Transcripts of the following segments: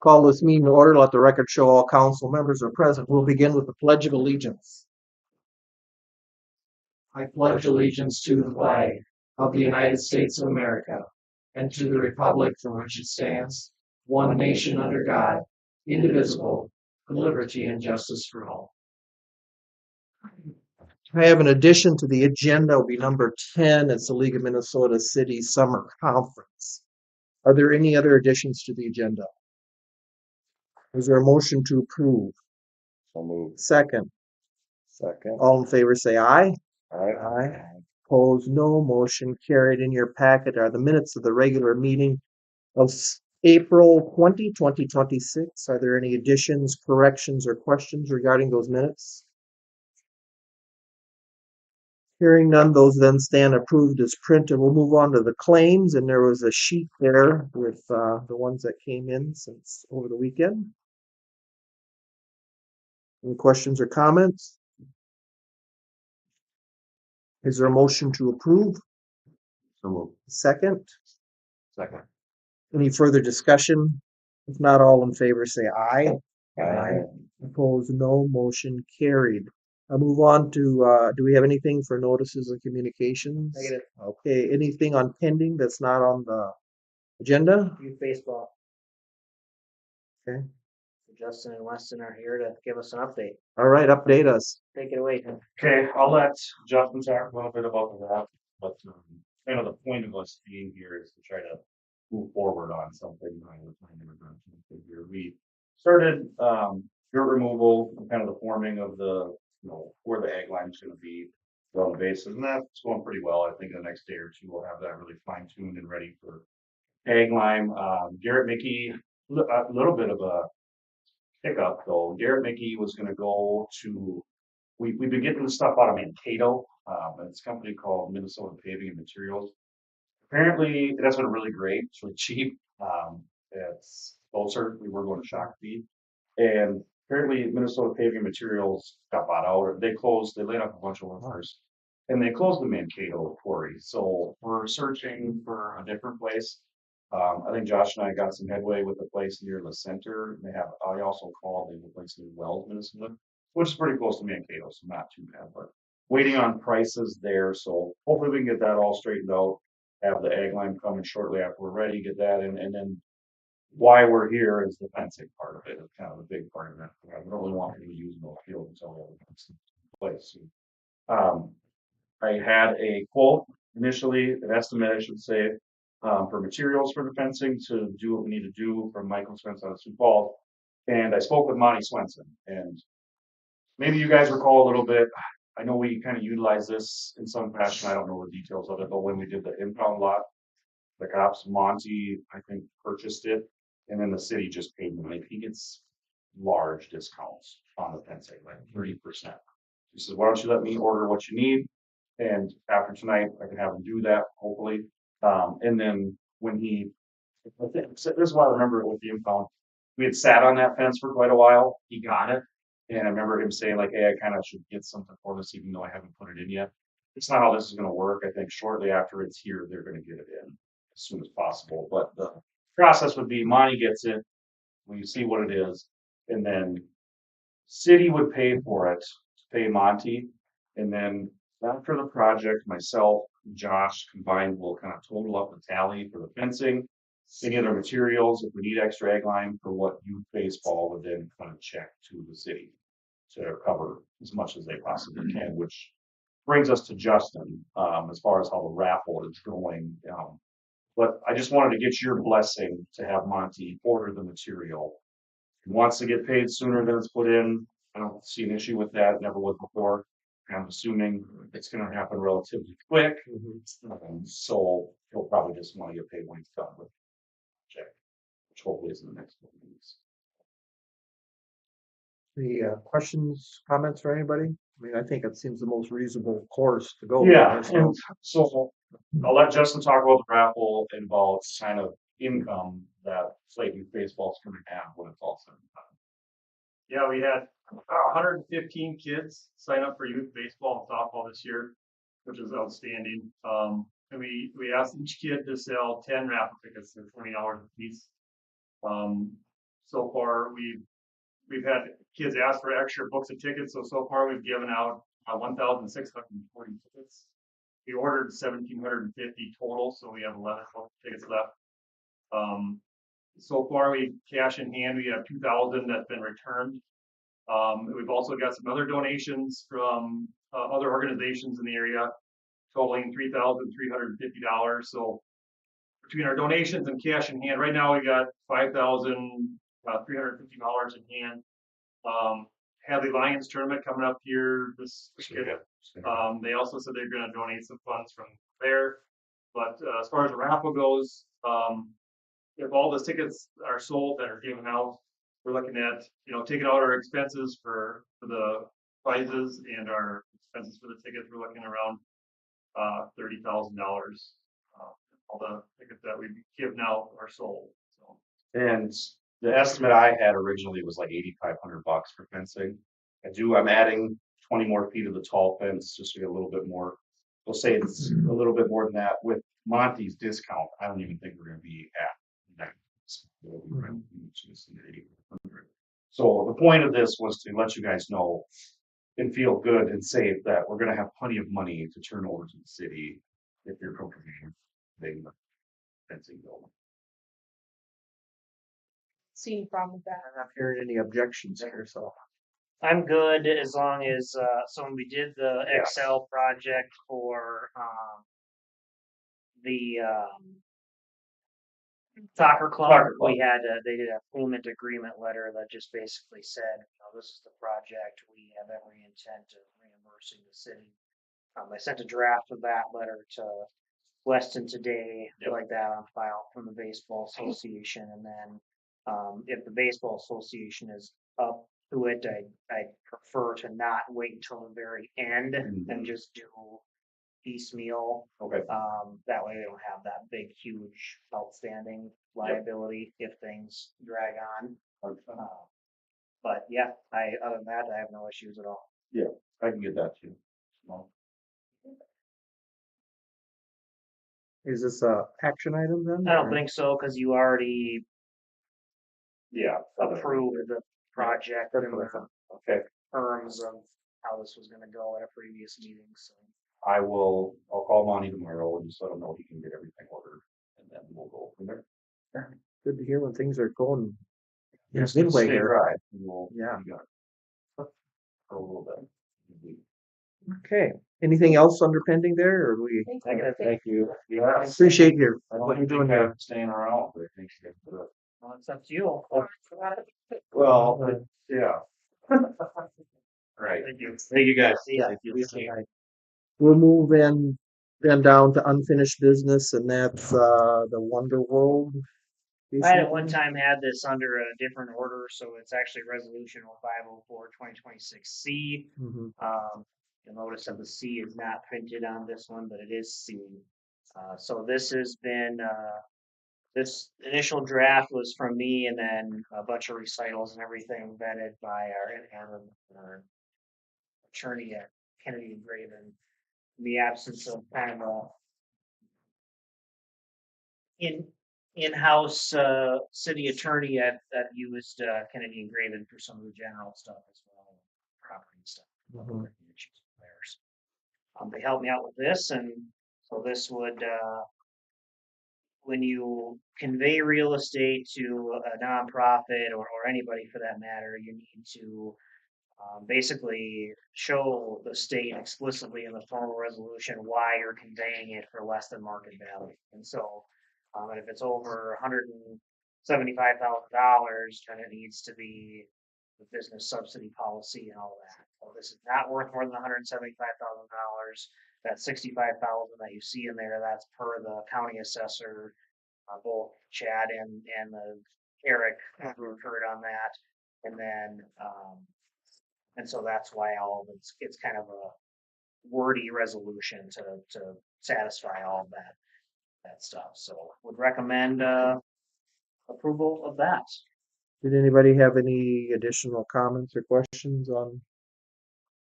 Call this meeting to order. Let the record show all council members are present. We'll begin with the Pledge of Allegiance. I pledge allegiance to the flag of the United States of America and to the republic for which it stands, one nation under God, indivisible, with liberty and justice for all. I have an addition to the agenda. Will be number 10. It's the League of Minnesota City Summer Conference. Are there any other additions to the agenda? Is there a motion to approve? So moved. Second. Second. All in favor say aye. Aye. Aye. Opposed, no. Motion carried. In your packet are the minutes of the regular meeting of April 20, 2026. Are there any additions, corrections, or questions regarding those minutes? Hearing none, those then stand approved as printed. We'll move on to the claims, and there was a sheet there with the ones that came in since over the weekend. Any questions or comments? Is there a motion to approve? So moved. Second. Second. Any further discussion? If not, all in favor say aye. Aye. Opposed, no. Motion carried. I'll move on to, do we have anything for notices and communications? Negative. Okay, anything on pending that's not on the agenda? Youth baseball. Okay. Justin and Weston are here to give us an update. All right, update us. Take it away. Okay, I'll let Justin talk a little bit about the wrap, but kind of the point of us being here is to try to move forward on something. We started dirt removal, kind of the forming of the, where the ag line is going to be on the bases, and that's going pretty well. I think in the next day or two we'll have that really fine tuned and ready for ag line. Garrett Mickey, a little bit of a hiccup though. Garrett Mickey was going to go to. We've been getting the stuff out of Mankato. It's a company called Minnesota Paving and Materials. Apparently, that's been really great. It's really cheap. It's closer. We were going to Shakopee, and apparently Minnesota Paving Materials got bought out. Or they closed. They laid off a bunch of workers, and they closed the Mankato quarry. So we're searching for a different place. I think Josh and I got some headway with the place near the center. I also called the place in Wells, Minnesota, which is pretty close to Mankato, so not too bad. But waiting on prices there, so hopefully we can get that all straightened out. Have the ag line coming shortly after we're ready, get that in, and then why we're here is the fencing part of it. It's kind of a big part of that. I don't really want to use no field until all the fencing in place. I had a quote initially, an estimate, I should say, for materials for the fencing to do what we need to do from Michael Swenson out of Sioux Falls. And I spoke with Monty Swenson, and maybe you guys recall a little bit. I know we kind of utilize this in some fashion. I don't know the details of it, but when we did the impound lot, the cops, Monty, I think, purchased it, and then the city just paid him. Like, he gets large discounts on the fencing, like 30%. He says, "Why don't you let me order what you need, and after tonight, I can have him do that, hopefully." And then when this is why I remember it with the impound. We had sat on that fence for quite a while. He got it. And I remember him saying, like, "Hey, I kind of should get something for this, even though I haven't put it in yet." It's not how this is going to work. I think shortly after it's here, they're going to get it in as soon as possible. But the process would be Monty gets it, we see what it is, and then city would pay for it, pay Monty, and then after the project, myself, Josh combined will kind of total up the tally for the fencing, any other materials. If we need extra ag line for what youth baseball would then kind of check to the city to cover as much as they possibly can, which brings us to Justin as far as how the raffle is going. But I just wanted to get your blessing to have Monty order the material. He wants to get paid sooner than it's put in. I don't see an issue with that. Never was before. I'm assuming it's going to happen relatively quick. So he'll probably just want to get paid when he's done with the check, which hopefully is in the next couple of weeks. Any questions, comments for anybody? I mean, I think it seems the most reasonable course to go. Yeah, and so I'll let Justin talk about the raffle and about kind of income that Slayton baseball is going to have when it's all said and done. Yeah, we had 115 kids sign up for youth baseball and softball this year, which is outstanding. And we asked each kid to sell 10 raffle tickets. They're $20 a piece. so far we've had kids ask for extra books of tickets, so far we've given out 1,640 tickets. We ordered 1,750 total, so we have 11 tickets left. So far we cash in hand, we have 2,000 that's been returned. We've also got some other donations from other organizations in the area totaling $3,350. So between our donations and cash in hand, right now we got $5,350 in hand. Hadley Lions tournament coming up here this weekend. They also said they're going to donate some funds from there. But as far as the raffle goes, if all the tickets are sold that are given out, we're looking at, taking out our expenses for the prizes and our expenses for the tickets. We're looking around $30,000. All the tickets that we've given out are sold. So. And the estimate I had originally was like $8,500 for fencing. I'm adding 20 more feet of the tall fence just to get a little bit more. We'll say it's a little bit more than that. With Monty's discount, I don't even think we're going to be at that. So the point of this was to let you guys know and feel good and safe that we're going to have plenty of money to turn over to the city if you're comfortable with the fencing bill. See any problem with that? I'm not hearing any objections here, so. I'm good as long as, so when we did the Yeah. Excel project for, the, soccer club, we had, they did a payment agreement letter that just basically said, this is the project, we have every intent of reimbursing the city. I sent a draft of that letter to Weston today, like that on file from the Baseball Association, and then, if the Baseball Association is up to it, I'd prefer to not wait until the very end and just do piecemeal. Okay. That way they don't have that big, huge outstanding liability if things drag on. But yeah, other than that, I have no issues at all. Yeah, I can get that too. Is this a action item then? I don't think so, because you already Yeah. approved the project That's in what I the thought. Okay. terms of how this was gonna go at a previous meeting, so. I'll call Monty tomorrow and just let him know he can get everything ordered and then we'll go from there. Good to hear when things are going. Yes, Midway stay here. dry. and we'll Yeah. be done. For a little bit. Okay, anything else under pending there, or we? Thank you. Yeah. Appreciate your, I what don't you're doing think here. I'm staying around, but I think it's good. Well, it's up to you. Well, yeah. Right. Thank you. Thank you guys. See ya. Thank you. We'll move in then down to unfinished business, and that's the Wonder World. I had at one time had this under a different order, so it's actually resolution 0504 2026C. Mhm. You'll notice that the C is not printed on this one, but it is C. So this has been, this initial draft was from me, and then a bunch of recitals and everything vetted by our attorney at Kennedy and Graven. In the absence of kind of a in-house city attorney that used Kennedy and Graven for some of the general stuff as well, property stuff. Mhm. Issues with theirs. They helped me out with this, and so this would, when you convey real estate to a nonprofit or anybody for that matter, you need to basically show the state explicitly in the formal resolution why you're conveying it for less than market value. And so, and if it's over $175,000, then it needs to be the business subsidy policy and all that. So this is not worth more than $175,000. That $65,000 that you see in there, that's per the county assessor. Both Chad and Eric have heard on that, and then and so that's why all of it's kind of a wordy resolution to satisfy all of that stuff. So would recommend approval of that. Did anybody have any additional comments or questions on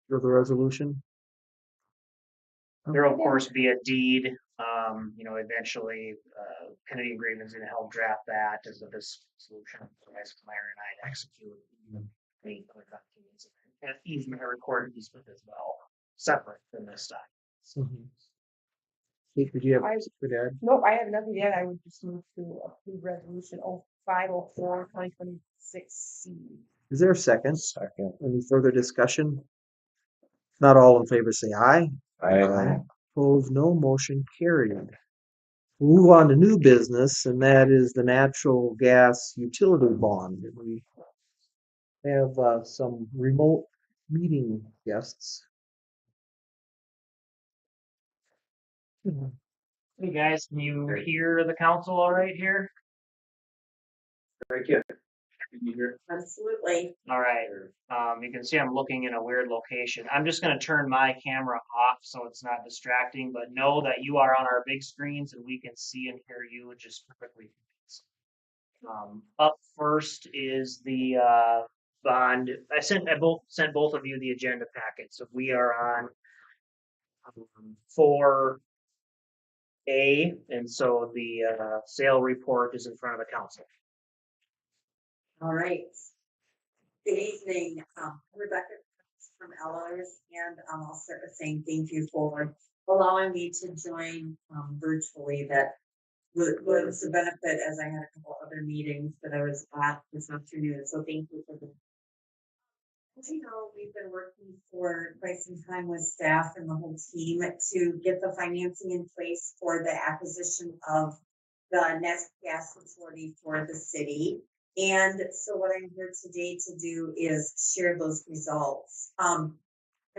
the resolution? There'll of course be a deed Eventually, Kennedy Engraving is gonna help draft that as a business solution. Otherwise, Meyer and I execute the other documents. And easement, recorded easement as well, separate from this stuff. Mhm. Kate, did you have, I- good add? Nope, I have nothing yet. I would just move to approve resolution 0504 2026 C. Is there a second? Second. Any further discussion? Not all in favor, say aye. Aye. Opposed, no, motion carried. Move on to new business, and that is the natural gas utility bond. We have some remote meeting guests. Hey guys, can you hear the council all right here? Very good. Absolutely. All right, you can see I'm looking in a weird location. I'm just gonna turn my camera off so it's not distracting, but know that you are on our big screens and we can see and hear you just perfectly. Up first is the bond. I sent both of you the agenda packet, so we are on 4A, and so the sale report is in front of the council. All right. Good evening, Rebecca from Ellers, and I'll start with saying thank you for allowing me to join virtually. That was a benefit, as I had a couple other meetings that I was at this afternoon. So thank you for that. As you know, we've been working for quite some time with staff and the whole team to get the financing in place for the acquisition of the natural gas utility for the city. And so what I'm here today to do is share those results. I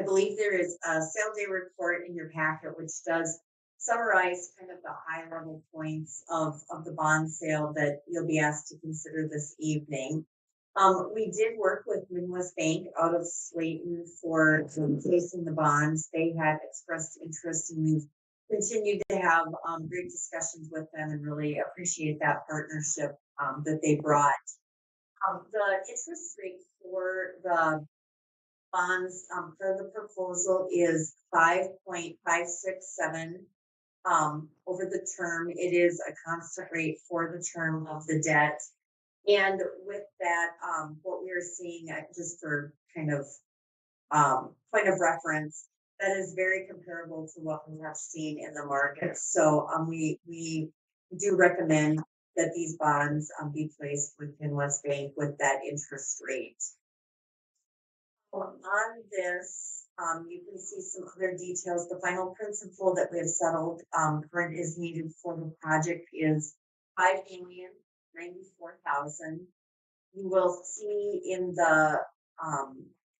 believe there is a sale day report in your packet, which does summarize kind of the high level points of the bond sale that you'll be asked to consider this evening. We did work with Midwest Bank out of Slayton for placing the bonds. They had expressed interest, and we've continued to have great discussions with them and really appreciate that partnership that they brought. The interest rate for the bonds for the proposal is 5.567 over the term. It is a constant rate for the term of the debt. And with that, what we are seeing, just for kind of point of reference, that is very comparable to what we have seen in the market. So we do recommend that these bonds be placed within West Bank with that interest rate. On this, you can see some other details. The final principal that we have settled current is needed for the project is $5,094,000. You will see in the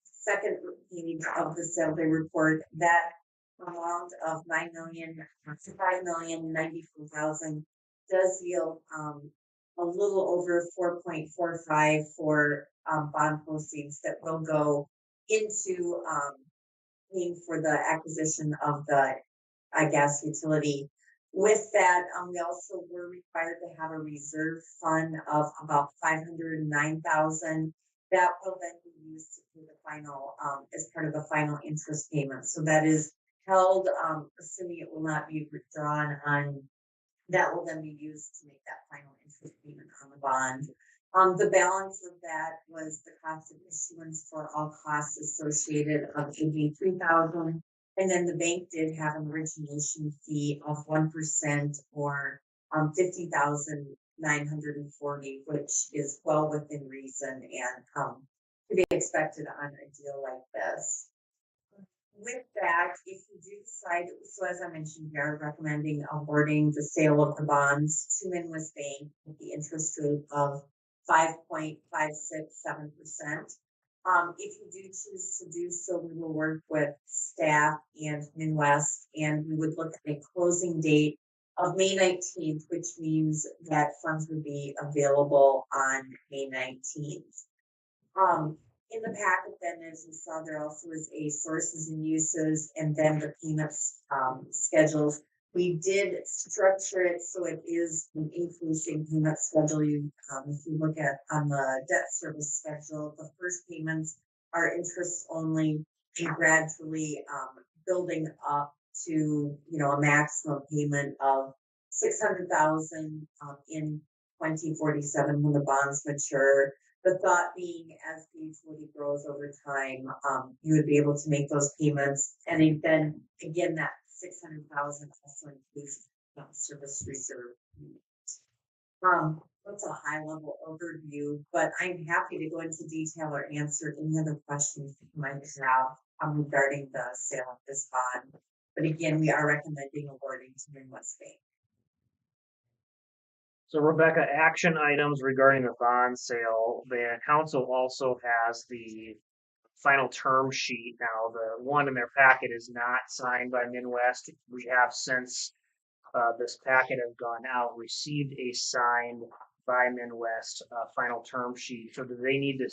second page of the survey report that amount of $5,094,000 does yield a little over 4.45 for bond proceeds that will go into paying for the acquisition of the gas utility. With that, we also were required to have a reserve fund of about $509,000 that will then be used to pay the final as part of the final interest payment. So that is held, assuming it will not be withdrawn on. That will then be used to make that final interest payment on the bond. The balance of that was the cost of issuance for all costs associated of $83,000. And then the bank did have an origination fee of 1% or 50,940, which is well within reason and to be expected on a deal like this. With that, if you do decide, so as I mentioned, we are recommending awarding the sale of the bonds to Midwest Bank with the interest rate of 5.567%. If you do choose to do so, we will work with staff and Midwest, and we would look at a closing date of May 19th, which means that funds would be available on May 19th. In the packet, then, as you saw, there also is a sources and uses, and then the payments schedules. We did structure it so it is an increasing payment schedule. If you look at on the debt service schedule, the first payments are interest only and gradually building up to, a maximum payment of 600,000 in 2047 when the bonds mature. The thought being, as the utility grows over time, you would be able to make those payments, and then again that 600,000 also includes service reserve. That's a high level overview, but I'm happy to go into detail or answer any other questions that you might have regarding the sale of this bond. But again, we are recommending awarding to Midwest Bank. So Rebecca, action items regarding the bond sale. The council also has the final term sheet. Now, the one in their packet is not signed by Midwest. We have, since this packet has gone out, received a signed by Midwest final term sheet. So do they need to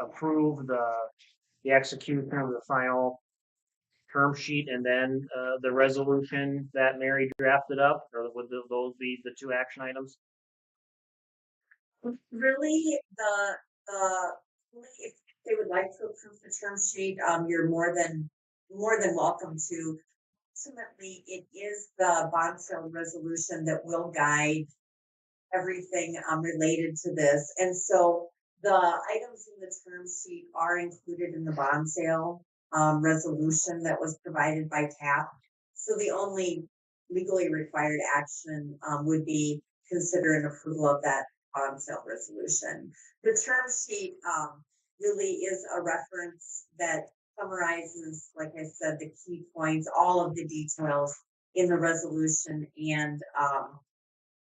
approve the execution of the final term sheet and then the resolution that Mary drafted up, or would those be the two action items? Really, if they would like to approve the term sheet, you're more than welcome to. Ultimately, it is the bond sale resolution that will guide everything related to this. And so the items in the term sheet are included in the bond sale resolution that was provided by TAP. So the only legally required action would be consider an approval of that bond sale resolution. The term sheet really is a reference that summarizes, like I said, the key points, all of the details in the resolution, and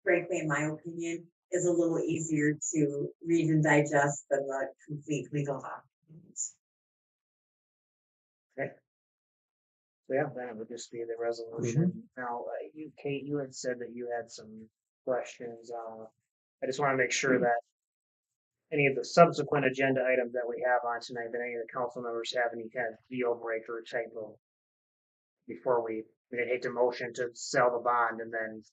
frankly, in my opinion, is a little easier to read and digest than the complete legal documents. Okay. So yeah, then it would just be the resolution. Now, Kate, you had said that you had some questions. I just want to make sure that any of the subsequent agenda items that we have on tonight, that any of the council members have any kind of deal breaker type of, before we hate to motion to sell the bond and then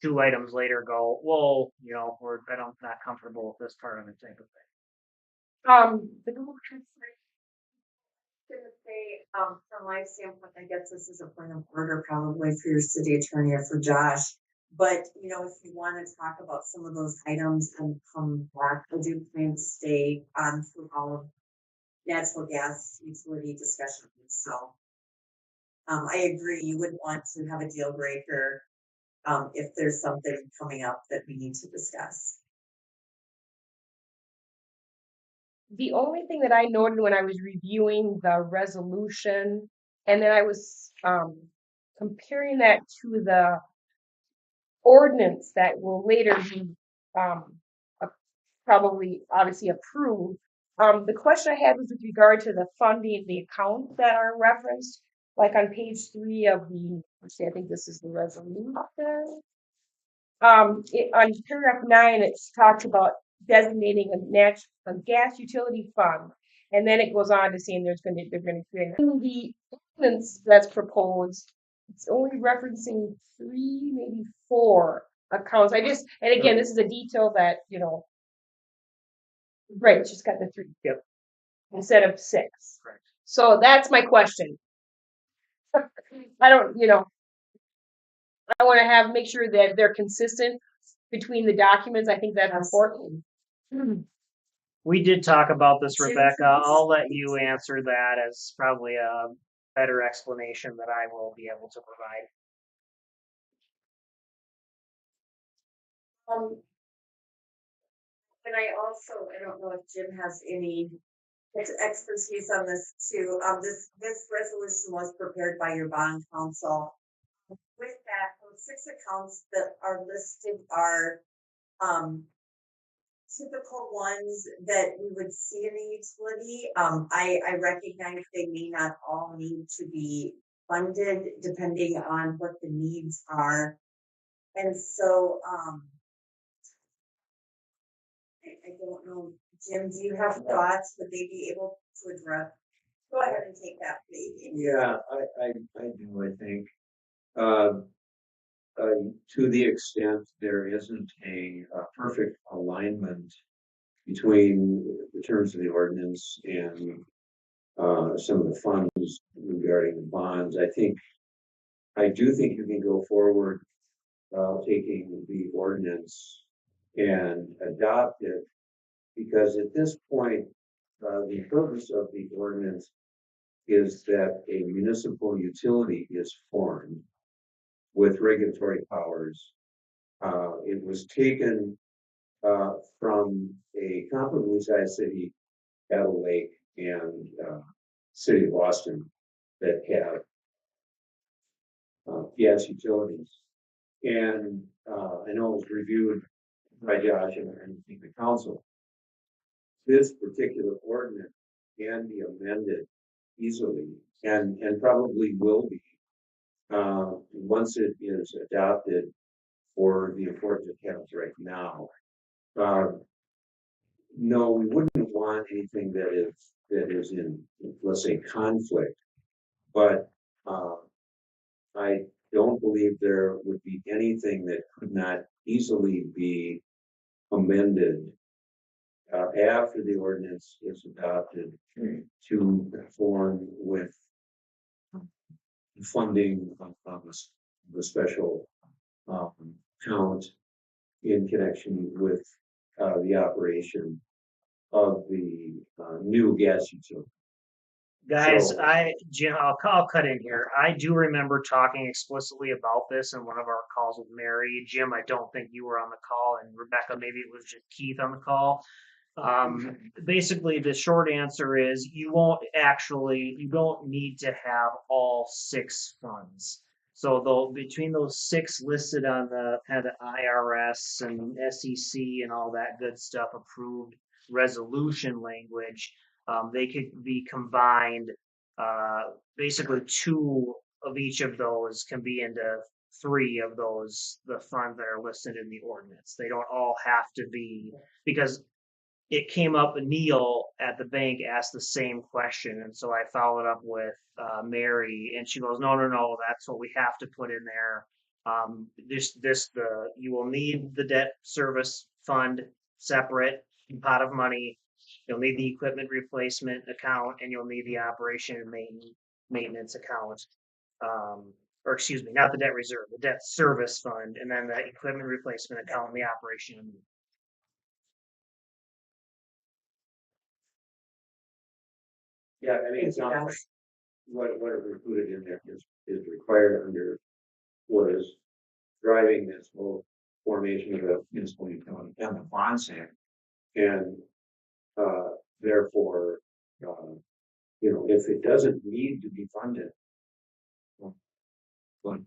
2 items later go, whoa, I'm not comfortable with this part of it type of thing. The Google Translate. Gonna say, from my standpoint, I guess this is a point of order probably for your city attorney or for Josh. But, if you want to talk about some of those items and come back, I do plan to stay on through all of natural gas utility discussions. So, I agree, you wouldn't want to have a deal breaker if there's something coming up that we need to discuss. The only thing that I noted when I was reviewing the resolution, and then I was comparing that to the ordinance that will later be probably obviously approved. The question I had was with regard to the funding, the accounts that are referenced, like on page 3 of the, I think this is the resolution. On paragraph 9, it talks about designating a gas utility fund, and then it goes on to saying they're going to create the ordinance that's proposed. It's only referencing 3, maybe 4 accounts. And again, this is a detail that right. It's just got the 3. Yep. Instead of 6. Correct. So that's my question. I don't, I want to make sure that they're consistent between the documents. I think that's important. We did talk about this, Rebecca. I'll let you answer that as probably a better explanation that I will be able to provide. And I don't know if Jim has any expertise on this too. This resolution was prepared by your bond counsel. With that, those 6 accounts that are listed are typical ones that we would see in a utility. I recognize they may not all need to be funded depending on what the needs are. And so I don't know, Jim, do you have thoughts? Would they be able to address? Go ahead and take that, please. Yeah, I do, I think. To the extent there isn't a perfect alignment between the terms of the ordinance and some of the funds regarding the bonds, I think I do think you can go forward, taking the ordinance and adopt it. Because at this point, the purpose of the ordinance is that a municipal utility is formed with regulatory powers. It was taken from a comparably sized city, Battle Lake, and City of Boston that have gas utilities. And I know it was reviewed by Josh and I think the council. This particular ordinance can be amended easily and probably will be once it is adopted for the importance it counts right now. No, we wouldn't want anything that is in, let's say, conflict, but I don't believe there would be anything that could not easily be amended after the ordinance is adopted to conform with funding of the special count in connection with the operation of the new gas utility. Guys, So- Jim, I'll cut in here. I do remember talking explicitly about this in one of our calls with Mary. Jim, I don't think you were on the call, and Rebecca, maybe it was just Keith on the call. Basically, the short answer is you don't need to have all 6 funds. So though between those 6 listed on the kind of the IRS and SEC and all that good stuff approved resolution language, they could be combined. Basically, 2 of each of those can be into 3 of those, the funds that are listed in the ordinance. They don't all have to be, because it came up, Neil at the bank asked the same question. And so I followed up with Mary and she goes, no, that's what we have to put in there. You will need the debt service fund separate pot of money. You'll need the equipment replacement account and you'll need the operation and maintenance account. Or excuse me, not the debt reserve, the debt service fund, and then the equipment replacement account and the operation. Yeah, I mean, it's not like what is included in there is required under what is driving this whole formation of the municipal utility and the bond sale. And therefore, if it doesn't need to be funded, but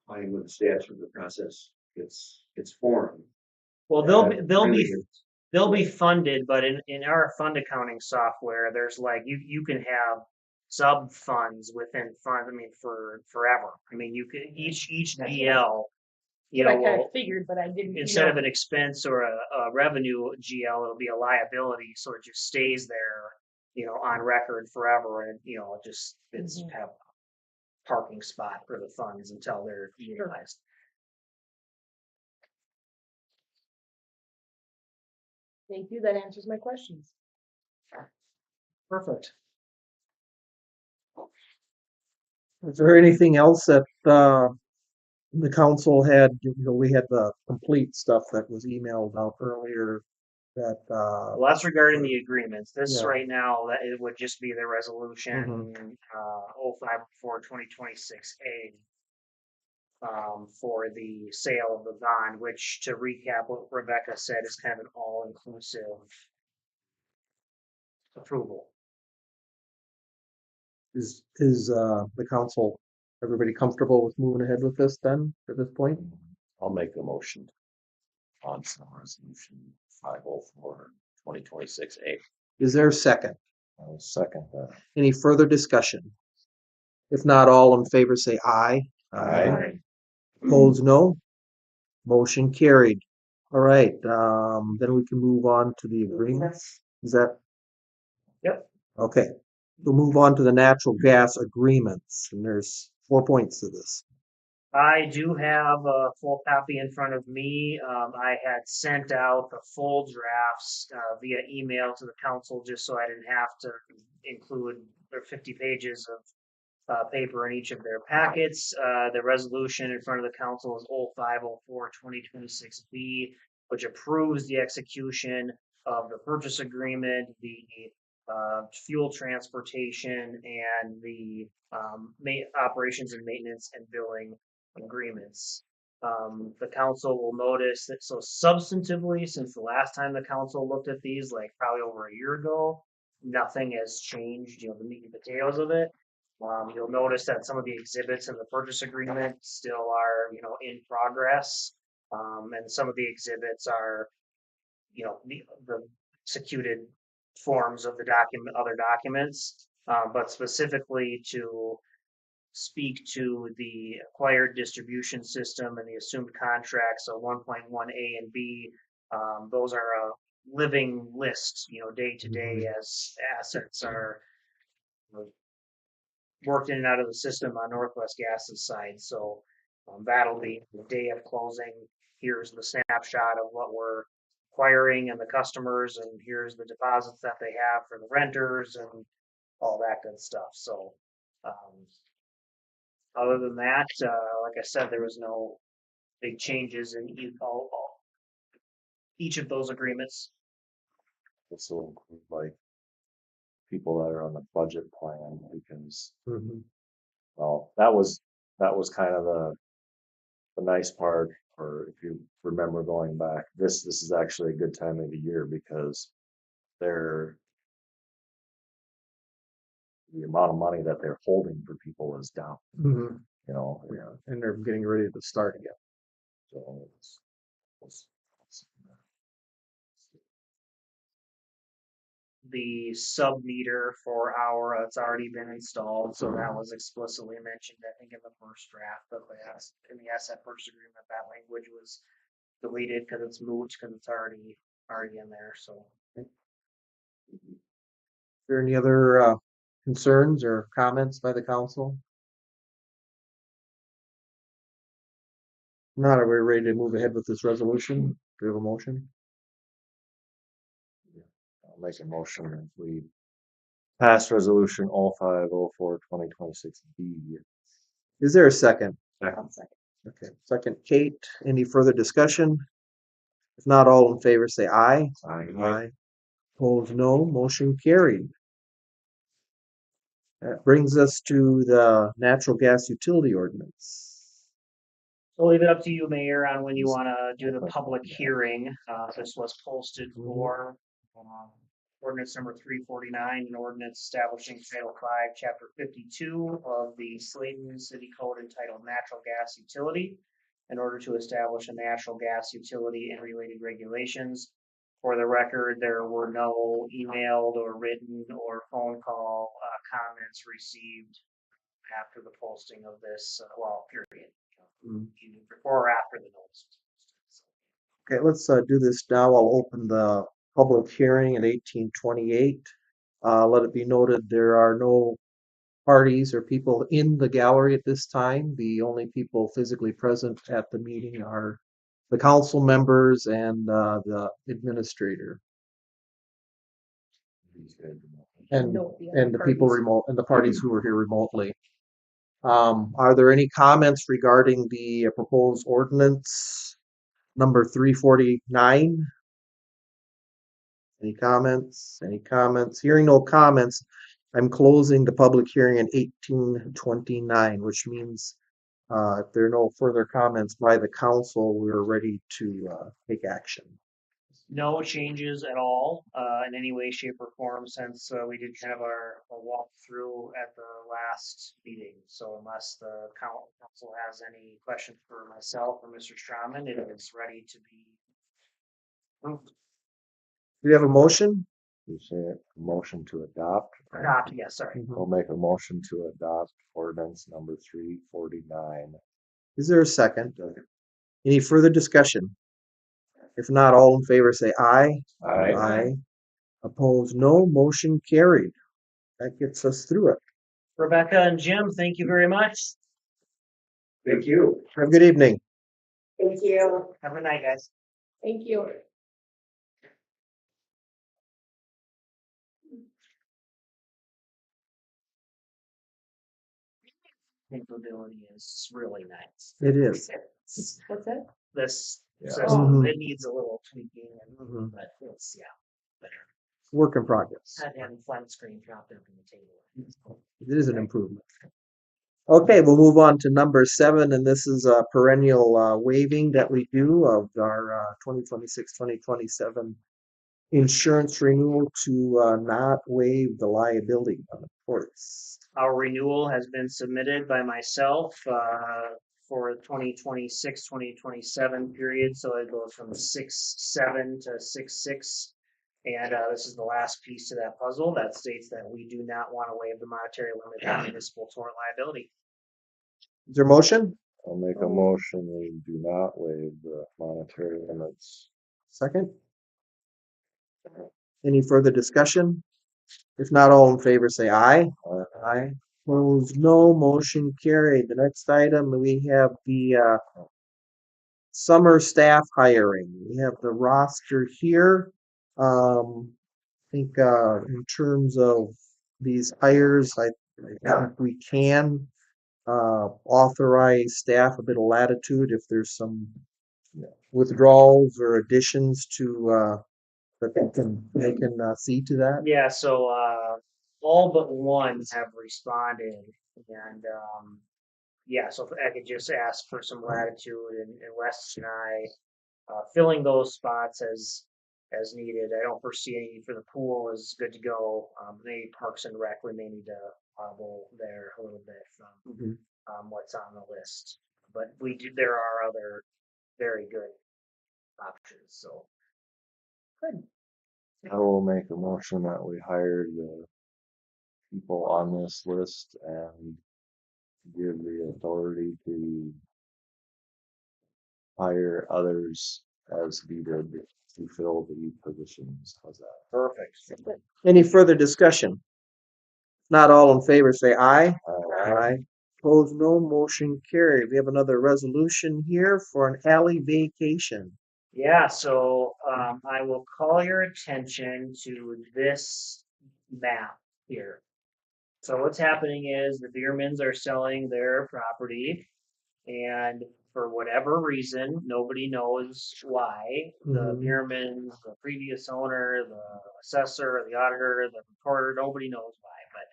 playing with the statute of the process, it's formed. Well, Really they'll be funded, but in our fund accounting software, there's like you can have sub funds within funds. I mean, for forever. I mean, you can each GL, I kind will, of figured, but I didn't. instead of an expense or a revenue GL, it'll be a liability, so it just stays there, on record forever, and it's kind of a parking spot for the funds until they're utilized. Thank you. That answers my questions. Perfect. Is there anything else that the council had? We had the complete stuff that was emailed out earlier. That Well, that's regarding the agreements. This Yeah. right now, that it would just be the resolution Mhm. 05/4/2026A for the sale of the bond, which, to recap what Rebecca said, is kind of an all-inclusive approval. is the council, everybody comfortable with moving ahead with this then at this point? I'll make a motion on some resolution 5/04/2026A. Is there a second? I'll second that. Any further discussion? If not, all in favor say aye. Aye. Opposed, no. Motion carried. All right, then we can move on to the agreements. Is that? Yep. Okay, we'll move on to the natural gas agreements, and there's 4 points to this. I do have a full copy in front of me. I had sent out the full drafts via email to the council just so I didn't have to include their 50 pages of paper in each of their packets. The resolution in front of the council is 0504-2026B, which approves the execution of the purchase agreement, the fuel transportation, and the operations and maintenance and billing agreements. The council will notice that, so substantively, since the last time the council looked at these, like probably over a year ago, nothing has changed, the meat and potatoes of it. You'll notice that some of the exhibits in the purchase agreement still are, in progress. And some of the exhibits are, the executed forms of the other documents, but specifically to speak to the acquired distribution system and the assumed contracts, so 1.1A and B. Those are a living list, day to day as assets are worked in and out of the system on Northwest Gas's side. So that'll be the day of closing. Here's the snapshot of what we're acquiring and the customers, and here's the deposits that they have for the renters and all that good stuff. So other than that, like I said, there was no big changes in each of those agreements. This will include like people that are on the budget plan because, well, that was kind of the nice part. Or if you remember going back, this is actually a good time of the year because the amount of money that they're holding for people is down. Yeah, and they're getting ready to start again. So the sub meter for our, it's already been installed, so that was explicitly mentioned, I think, in the first draft of in the asset purchase agreement. That language was deleted because it's moot, because it's already in there. So, Is there any other concerns or comments by the council? Not, are we ready to move ahead with this resolution? Do we have a motion? I'll make a motion that we pass resolution 0504-2026B. Is there a second? Second. Okay, second, Kate. Any further discussion? If not, all in favor say aye. Aye. Opposed, no. Motion carried. That brings us to the natural gas utility ordinance. I'll leave it up to you, Mayor, on when you want to do the public hearing. This was posted for ordinance number 349, an ordinance establishing Title 5, Chapter 52 of the Slayton City Code entitled Natural Gas Utility, in order to establish a natural gas utility and related regulations. For the record, there were no emailed or written or phone call comments received after the posting of this, period. Either before or after the notice. Okay, let's do this now. I'll open the public hearing at 1828. Let it be noted there are no parties or people in the gallery at this time. The only people physically present at the meeting are the council members and the administrator. And the people remote and the parties who are here remotely. Are there any comments regarding the proposed ordinance number 349? Any comments? Any comments? Hearing no comments, I'm closing the public hearing at 1829, which means if there are no further comments by the council, we're ready to take action. No changes at all in any way, shape, or form since we did kind of our walkthrough at the last meeting. So unless the council has any questions for myself or Mr. Strawman, it is ready to be moved. Do you have a motion? You say a motion to adopt? Adopt, yes, sorry. We'll make a motion to adopt ordinance number 349. Is there a second? Any further discussion? If not, all in favor say aye. Aye. Opposed, no. Motion carried. That gets us through it. Rebecca and Jim, thank you very much. Thank you. Have a good evening. Thank you. Have a night, guys. Thank you. capability is really nice. It is. What's that? This Yeah. system, Mhm. it needs a little tweaking, Mhm. but it's, yeah, better. Work in progress. Not having flat screen dropped up on the table. It is an improvement. Okay, we'll move on to number 7, and this is a perennial waiving that we do of our 2026-2027 insurance renewal to not waive the liability on the courts. Our renewal has been submitted by myself for 2026-2027 period, so it goes from 6/7 to 6/6. And this is the last piece to that puzzle that states that we do not want to waive the monetary limit on municipal tort liability. Is there a motion? I'll make a motion, we do not waive the monetary limits. Second? Any further discussion? If not, all in favor say aye. Aye. Opposed, no. Motion carried. The next item, we have the summer staff hiring. We have the roster here. I think in terms of these hires, I think we can authorize staff a bit of latitude if there's some withdrawals or additions to that they can see to that. Yeah, so all but one have responded, and yeah, so if I could just ask for some latitude, and Wes and I filling those spots as needed. I don't foresee any for the pool is good to go. Maybe Parks and Rec, we may need to hobble there a little bit from Mhm. what's on the list, but there are other very good options. So good. I will make a motion that we hire the people on this list and give the authority to hire others as needed to fill the positions. How's that? Perfect. Any further discussion? Not all in favor, say aye. Aye. Opposed, no. Motion carried. We have another resolution here for an alley vacation. Yeah, so I will call your attention to this map here. So what's happening is the Biermans are selling their property, and for whatever reason, nobody knows why. The Mhm. Biermans, the previous owner, the assessor, the auditor, the recorder, nobody knows why. But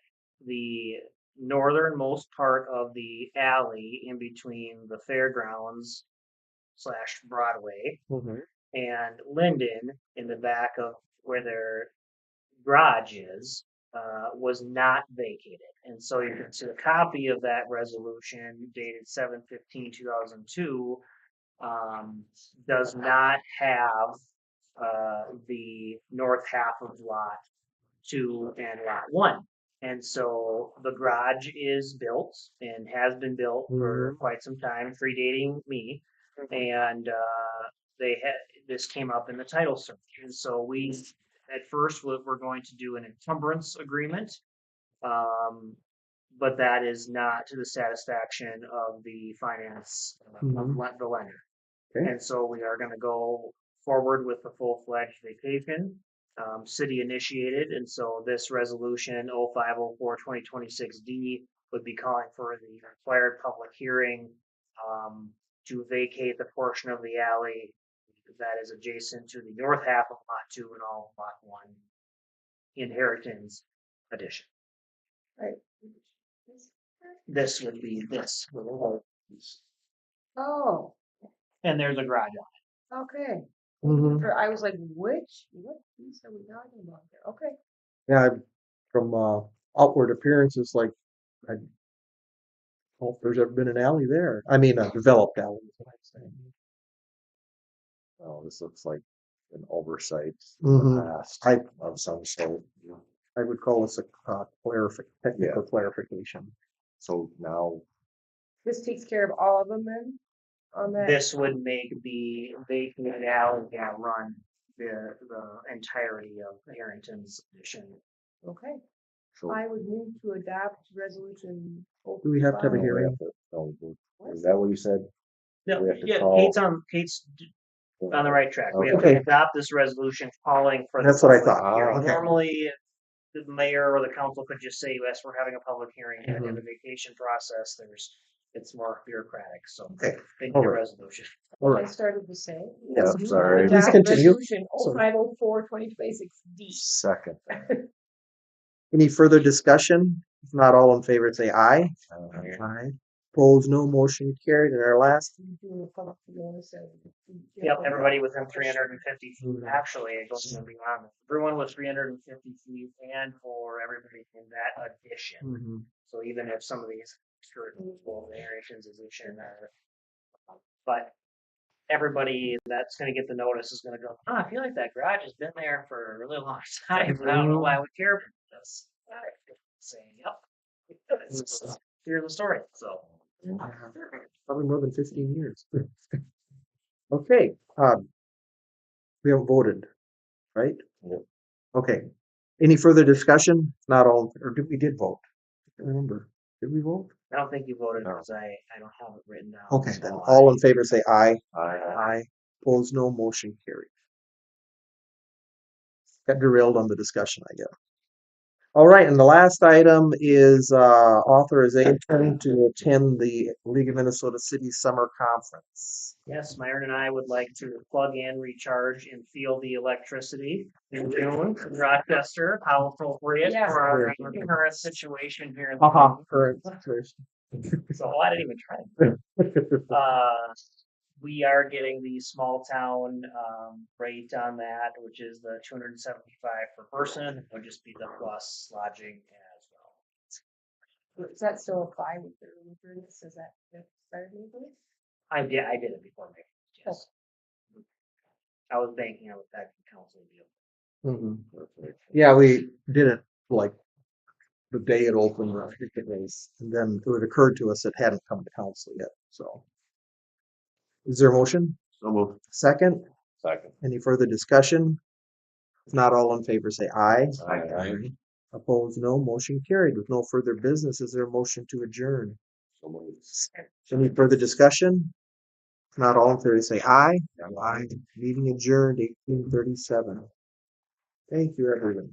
the northernmost part of the alley in between the fairgrounds / Broadway Mhm. and Linden in the back of where their garage is was not vacated. And so you can see a copy of that resolution dated 7/15/2002 does not have the north half of lot 2 and lot 1. And so the garage is built and has been built for quite some time, predating me. And this came up in the title search. And so we at first we're going to do an encumbrance agreement, but that is not to the satisfaction of the finance of the lender. Okay. And so we are going to go forward with the full-fledged vacation, city initiated. And so this resolution 0504/2026D would be calling for the required public hearing to vacate the portion of the alley that is adjacent to the north half of lot 2 and all of lot 1 inheritance addition. Right. This would be this. Oh, And there's a garage on okay. Mhm. I was like, what piece are we talking about here? Okay. Yeah, from outward appearances, like I don't know if there's ever been an alley there. I mean, a developed alley. Is what I'm saying. Well, this looks like an oversight in Mhm. the past I of some sort. I would call this a technical clarification. So now, This takes care of all of them then on that? This would make the vacated alley run the entirety of Harrington's addition. Okay. so I would move to adopt resolution. Do we have to have a we hearing? have to- no, is that what you said? No, We have to yeah, call- Kate's on the right track. We have Okay. to adopt this resolution calling for. That's what I thought. Hearing. Okay. Normally, the mayor or the council could just say, yes, we're having a public hearing and Mhm. the vacation process, it's more bureaucratic, so. Okay, They need all a right. resolution. All I right. started to say. Yeah, sorry. Please Adopt continue. Resolution So- 0504-2026D. Second. Any further discussion? If not, all in favor, say aye. Uh, Aye. Opposed, no. Motion carried. And our last, Yep, everybody within 350 feet, actually, it goes beyond, everyone was 350 feet and for everybody in that addition. Mhm. So even if some of these variations addition are, but everybody that's gonna get the notice is gonna go, oh, I feel like that garage has been there for a really long time, but I don't know why I would care about this. Saying, yep. Here's the story, so. Probably more than 15 years. Okay, we haven't voted, right? Yep. Okay. Any further discussion? Not all, or we did vote? I can't remember. Did we vote? I don't think you voted No. because I don't have it written down. Okay, so then all in favor say aye. I, Aye. Opposed, no. Motion carried. Got derailed on the discussion, I guess. All right, and the last item is authorization to attend the League of Minnesota City Summer Conference. Yes, Myron and I would like to plug in, recharge, and feel the electricity in June in Rochester. How appropriate Yeah. for our current situation here in Current situation. So I didn't even try. We are getting the small town rate on that, which is the 275 per person. It would just be the plus lodging as well. Does that still apply with the rooms? Is that started legally? I did it before May. Yes. I was banking on that council deal. Mhm. Yeah, we did it like the day it opened, I think it was, and then it occurred to us it hadn't come to council yet, so. Is there a motion? so moved. Second? Second. Any further discussion? If not, all in favor say aye. Aye. Opposed, no. Motion carried. With no further business, is there a motion to adjourn? So moved. Any further discussion? If not, all in favor say aye. Aye. Meeting adjourned 18:37. Thank you, everyone.